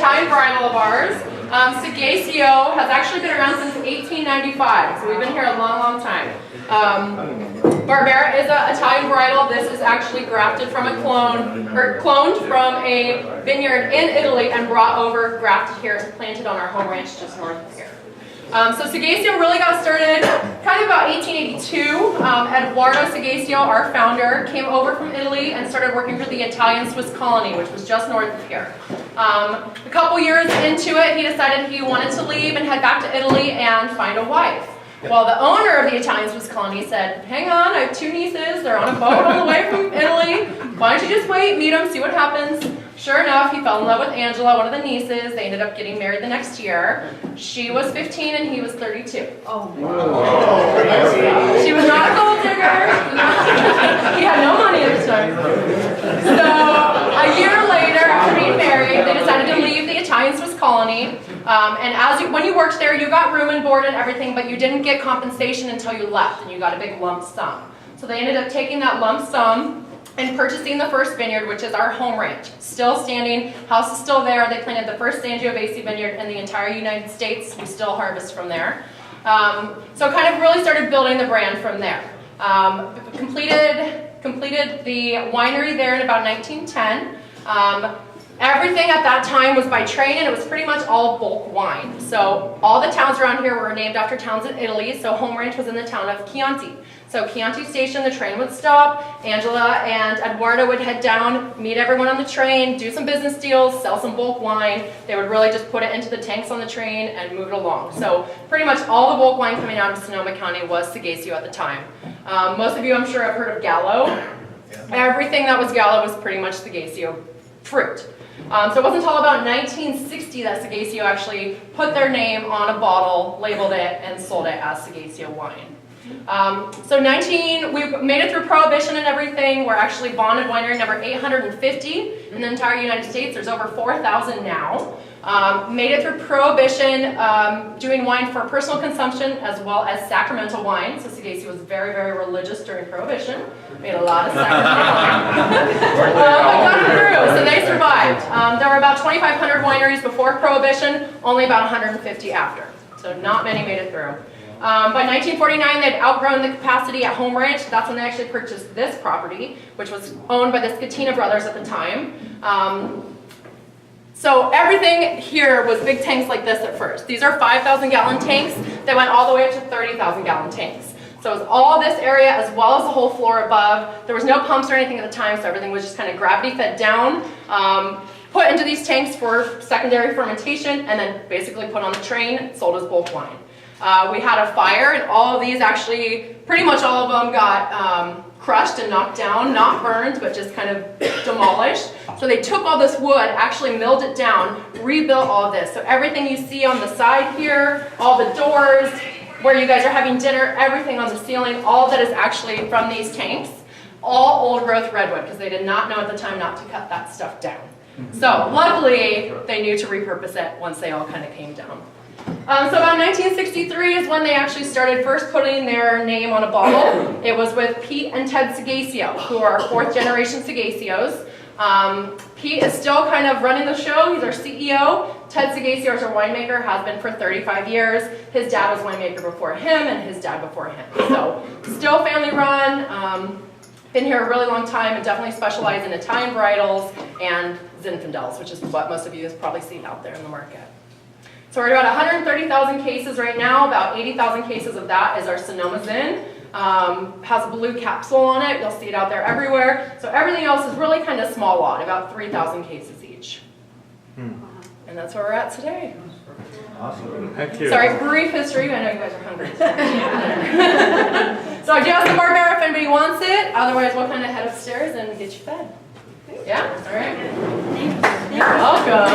Italian varietal of ours. Seghesio has actually been around since 1895, so we've been here a long, long time. Barbera is an Italian varietal. This is actually grafted from a cloned from a vineyard in Italy and brought over, grafted here, and planted on our home ranch just north of here. So Seghesio really got started kind of about 1882. Eduardo Seghesio, our founder, came over from Italy and started working for the Italian Swiss colony, which was just north of here. A couple years into it, he decided he wanted to leave and head back to Italy and find a wife. Well, the owner of the Italian Swiss colony said, hang on, I have two nieces, they're on a boat on the way from Italy, why don't you just wait, meet them, see what happens. Sure enough, he fell in love with Angela, one of the nieces. They ended up getting married the next year. She was 15 and he was 32. Oh, wow. She was not a gold digger. He had no money at the time. So a year later, after being married, they decided to leave the Italian Swiss colony. And when you worked there, you got room and board and everything, but you didn't get compensation until you left, and you got a big lump sum. So they ended up taking that lump sum and purchasing the first vineyard, which is our home ranch. Still standing, house is still there. They planted the first Sangiovese vineyard in the entire United States. We still harvest from there. So kind of really started building the brand from there. Completed the winery there in about 1910. Everything at that time was by train, and it was pretty much all bulk wine. So all the towns around here were named after towns in Italy, so home ranch was in the town of Chianti. So Chianti Station, the train would stop, Angela and Eduardo would head down, meet everyone on the train, do some business deals, sell some bulk wine. They would really just put it into the tanks on the train and move it along. So pretty much all the bulk wine coming out of Sonoma County was Seghesio at the time. Most of you, I'm sure, have heard of Gallo. Everything that was Gallo was pretty much Seghesio fruit. So it wasn't until about 1960 that Seghesio actually put their name on a bottle, labeled it, and sold it as Seghesio wine. So we made it through Prohibition and everything. We're actually bonded winery number 850 in the entire United States. There's over 4,000 now. Made it through Prohibition, doing wine for personal consumption as well as sacramental wine. So Seghesio was very, very religious during Prohibition. Made a lot of sacramental wine. But got them through, so they survived. There were about 2,500 wineries before Prohibition, only about 150 after. So not many made it through. By 1949, they'd outgrown the capacity at Home Ranch. That's when they actually purchased this property, which was owned by the Scatina brothers at the time. So everything here was big tanks like this at first. These are 5,000-gallon tanks that went all the way up to 30,000-gallon tanks. So it was all this area as well as the whole floor above. There was no pumps or anything at the time, so everything was just kind of gravity fed down, put into these tanks for secondary fermentation, and then basically put on the train, sold as bulk wine. We had a fire, and all of these actually, pretty much all of them got crushed and knocked down, not burned, but just kind of demolished. So they took all this wood, actually milled it down, rebuilt all of this. So everything you see on the side here, all the doors, where you guys are having dinner, everything on the ceiling, all of that is actually from these tanks. All old growth redwood, because they did not know at the time not to cut that stuff down. So luckily, they knew to repurpose it once they all kind of came down. So about 1963 is when they actually started first putting their name on a bottle. It was with Pete and Ted Seghesio, who are fourth generation Seghesios. Pete is still kind of running the show. He's our CEO. Ted Seghesio is our winemaker, has been for 35 years. His dad was winemaker before him and his dad before him. So still family run. Been here a really long time and definitely specialize in Italian varietals and Zinfandels, which is what most of you have probably seen out there in the market. So we're at about 130,000 cases right now. About 80,000 cases of that is our Sonoma Zin. Has a blue capsule on it. You'll see it out there everywhere. So everything else is really kind of small lot, about 3,000 cases each. And that's where we're at today. Awesome. Thank you. Sorry, brief history. I know you guys are hungry. So I do have some Barbera if anybody wants it. Otherwise, we'll kind of head upstairs and get you fed. Yeah? All right. You're welcome.